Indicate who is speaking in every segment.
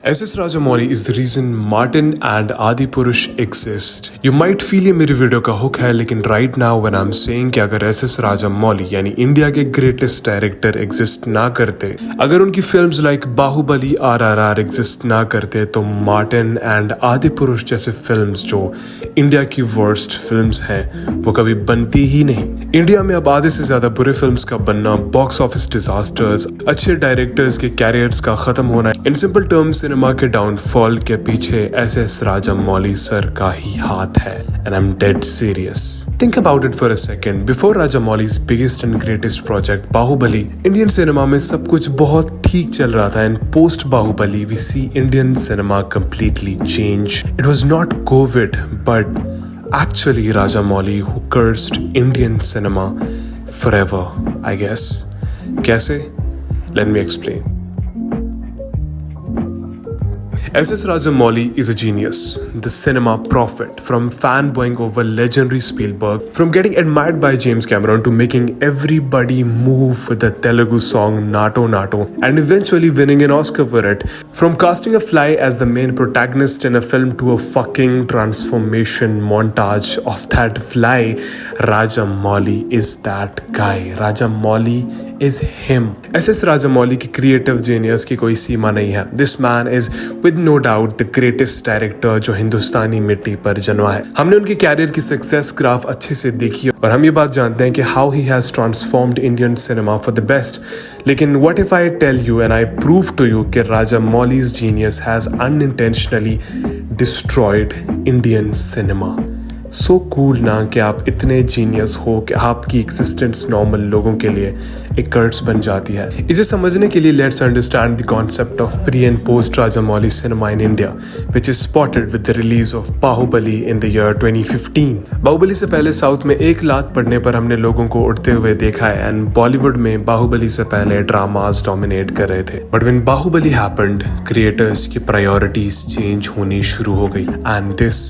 Speaker 1: SS Rajamouli is the reason Martin and Adipurush exist. You might feel ये मेरी video का hook है, लेकिन right now when I'm saying कि अगर SS Rajamouli यानी इंडिया के ग्रेटेस्ट डायरेक्टर एग्जिस्ट ना करते, अगर उनकी films like Baahubali RRR exist ना करते, तो मार्टिन एंड आदिपुरुष जैसे फिल्म्स जो इंडिया की वर्स्ट फिल्म्स हैं वो कभी बनती ही नहीं। इंडिया में अब आधे से ज्यादा बुरे फिल्म्स का बनना, बॉक्स ऑफिस डिजास्टर्स, अच्छे डायरेक्टर्स के कैरियर्स का खत्म होना, इन सिंपल टर्म्स सिनेमा के डाउनफॉल के पीछे SS राजामौली सर का ही हाथ है। And I'm dead serious. Think about it for a second. Before Rajamouli's biggest and greatest project, Bahubali, Indian cinema में सब कुछ बहुत ठीक चल रहा था, and post Bahubali, we see Indian cinema completely change. It was not COVID, but actually Rajamouli who cursed Indian cinema forever, I guess. कैसे? Let me explain. SS Rajamouli is a genius, the cinema prophet, from fanboying over legendary Spielberg, from getting admired by James Cameron to making everybody move with the Telugu song Nato Nato and eventually winning an Oscar for it, from casting a fly as the main protagonist in a film to a fucking transformation montage of that fly. Rajamouli is that guy. Rajamouli is him. SS Rajamouli की creative genius की कोई सीमा नहीं है. This man is with no doubt the greatest director जो हिंदुस्तानी मिट्टी पर जन्मा है. हमने उनके कैरियर की सक्सेस ग्राफ अच्छे से देखी और हम ये बात जानते हैं कि how he has transformed Indian cinema for the best. लेकिन what if I tell you and I prove to you कि Rajamouli's genius has unintentionally destroyed Indian cinema. So cool ना कि आप इतने जीनियस हो कि आपकी एग्जिस्टेंस नॉर्मल लोगों के लिए एक कर्स बन जाती है। इसे समझने के लिए let's understand the concept of pre and post Rajamouli cinema in India, which is spotted with the release of Baahubali in the year 2015। Baahubali से पहले साउथ में एक लात पड़ने पर हमने लोगों को उड़ते हुए देखा है, एंड बॉलीवुड में बाहुबली से पहले ड्रामास डोमिनेट कर रहे थे। But when Baahubali happened, creators की प्रायोरिटीज चेंज होनी शुरू हो गई, and this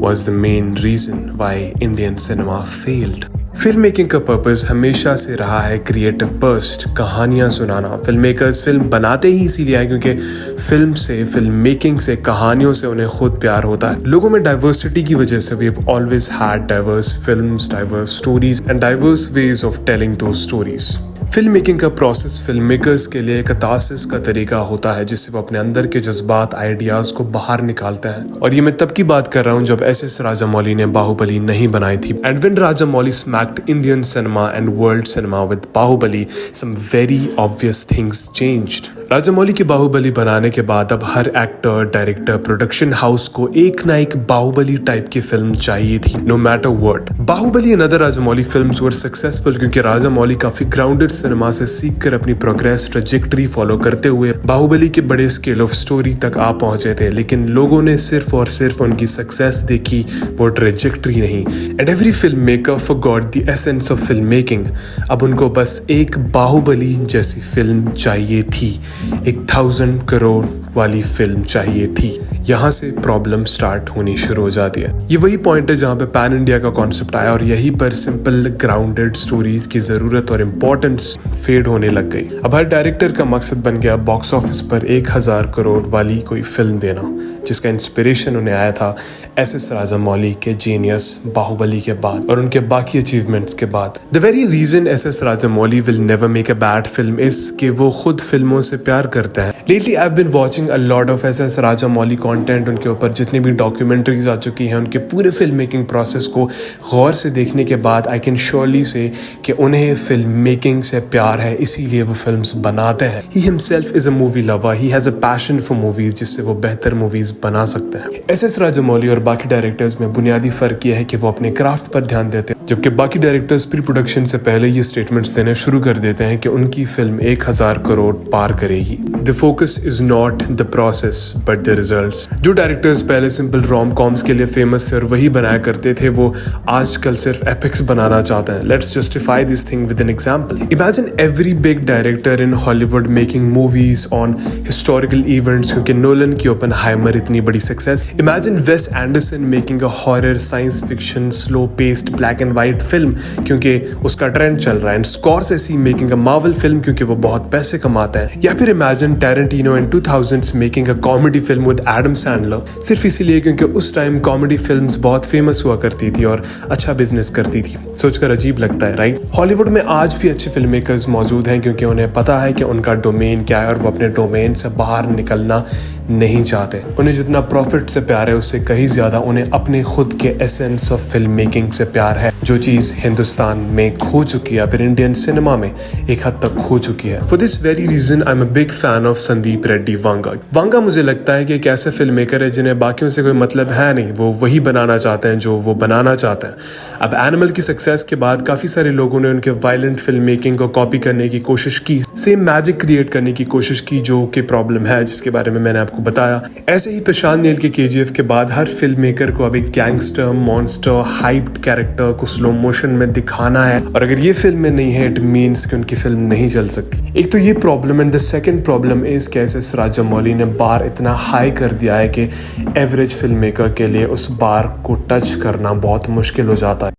Speaker 1: was the main reason why Indian cinema failed. Film making का पर्पस हमेशा से रहा है क्रिएटिव बर्स्ट, कहानियां सुनाना। फिल्म मेकर्स फिल्म बनाते ही इसीलिए हैं क्योंकि फिल्म से, फिल्म मेकिंग से, कहानियों से उन्हें खुद प्यार होता है। लोगों में डाइवर्सिटी की वजह से we have always had diverse films, diverse stories and diverse ways of telling those stories. Film making का प्रोसेस फिल्म मेकर्स के लिए कैथारसिस का तरीका होता है, जिससे वो अपने अंदर के जज्बात, आइडियाज को बाहर निकालते हैं। और ये मैं तब की बात कर रहा हूँ जब SS राजामौली ने बाहुबली नहीं बनाई थी। And when Rajamouli smacked Indian cinema and world cinema with Baahubali, some very obvious things changed. Rajamouli की बाहुबली बनाने के बाद अब हर एक्टर, डायरेक्टर, प्रोडक्शन हाउस को एक ना एक बाहुबली टाइप की फिल्म चाहिए थी, no matter what. Baahubali and other Rajamouli films were successful क्योंकि राजामौली काफी ग्राउंडेड सिनेमा से सीखकर अपनी प्रोग्रेस ट्रैजेक्टरी फॉलो करते हुए बाहुबली के बड़े स्केल ऑफ स्टोरी तक आ पहुंचे थे। लेकिन लोगों ने सिर्फ और सिर्फ उनकी सक्सेस देखी, वो ट्रैजेक्टरी नहीं। And every film maker forgot the essence of film making. अब उनको बस एक बाहुबली जैसी फिल्म चाहिए थी, 1000 करोड़ वाली फिल्म चाहिए थी। यहाँ से प्रॉब्लम स्टार्ट होनी शुरू हो जाती है। ये वही पॉइंट है जहाँ पे पैन इंडिया का कॉन्सेप्ट आया और यहीं पर सिंपल ग्राउंडेड स्टोरीज की जरूरत और इम्पोर्टेंस फेड होने लग गई। अब हर डायरेक्टर का मकसद बन गया बॉक्स ऑफिस पर 1000 करोड़ वाली कोई फिल्म देना, जिसका इंस्पिरेशन उन्हें आया था SS राजामौली के जीनियस बाहुबली के बाद और उनके बाकी अचीवमेंट्स के बाद। The very reason SS Rajamouli will never make a bad film is कि वो खुद फिल्मों से प्यार करते हैं। Lately I have been watching a lot of SS Rajamouli content. उनके ऊपर जितनी भी डॉक्यूमेंट्रीज आ चुकी हैं, उनके पूरे फिल्म मेकिंग प्रोसेस को गौर से देखने के बाद आई कैन श्योरली से कि उन्हें फिल्म मेकिंग से प्यार है, इसीलिए वो फिल्म्स बनाते हैं। He himself is a movie lover, he has a passion for movies, जिससे वो बेहतर मूवीज बना सकते हैं। SS राजामौली और बाकी डायरेक्टर्स में बुनियादी फर्क यह है कि वो अपने क्राफ्ट पर ध्यान देते हैं, जबकि बाकी डायरेक्टर्स प्री प्रोडक्शन से पहले ये स्टेटमेंट्स देने शुरू कर देते हैं कि उनकी फिल्म 1000 करोड़ पार करेगी। The focus is not the process but the results. जो डायरेक्टर्स पहले सिंपल रोम कॉम्स के लिए फेमस थे और वही बनाया करते थे, वो आजकल सिर्फ एपिक्स बनाना चाहते हैं। Let's justify this thing with an example. Imagine every big director in Hollywood making movies on historical events, क्योंकि नोलन की ओपेनहाइमर इतनी बड़ी सक्सेस। इमेजिन वेस Anderson making a horror, science fiction, slow paced, black and white film क्योंकि उसका trend चल रहा है, and Scorsese making a Marvel film क्योंकि वो बहुत पैसे कमाता है, या फिर imagine Tarantino in 2000s making a comedy film with Adam Sandler सिर्फ इसीलिए क्योंकि उस टाइम कॉमेडी फिल्म्स बहुत फेमस हुआ करती थी और अच्छा बिजनेस करती थी। सोचकर अजीब लगता है, राइट? हॉलीवुड में आज भी अच्छे फिल्म मेकर्स मौजूद हैं क्योंकि उन्हें पता है कि उनका डोमेन क्या है और वो अपने डोमेन से बाहर निकलना नहीं चाहते। उन्हें जितना प्रॉफिट से प्यार है उससे कहीं ज्यादा उन्हें अपने खुद के एसेंस ऑफ फिल्म मेकिंग से प्यार है, जो चीज हिंदुस्तान में खो चुकी है, फिर इंडियन सिनेमा में एक हद तक खो चुकी है। For this very reason I am a big fan of Sandeep Reddy Vanga. Vanga मुझे लगता है कि एक ऐसे फिल्म मेकर है जिन्हें बाकियों से कोई मतलब है नहीं, वो वही बनाना चाहते हैं जो वो बनाना चाहते हैं। अब एनिमल की सक्सेस के बाद काफी सारे लोगों ने उनके वायलेंट फिल्म मेकिंग को कॉपी करने की कोशिश की, सेम मैजिक क्रिएट करने की कोशिश की, जो कि प्रॉब्लम है जिसके बारे में मैंने आपको बताया। ऐसे ही प्रशांत नील के केजीएफ के बाद हर फिल्म मेकर को अब एक गैंगस्टर, मॉन्स्टर, हाइप्ड कैरेक्टर को स्लो मोशन में दिखाना है, और अगर ये फिल्म में नहीं है इट मीन्स कि उनकी फिल्म नहीं चल सकती। एक तो ये problem, and the second problem is कि एस राजामौली ने बार इतना हाई कर दिया है कि एवरेज फिल्म मेकर के लिए उस बार को टच करना बहुत मुश्किल हो जाता है।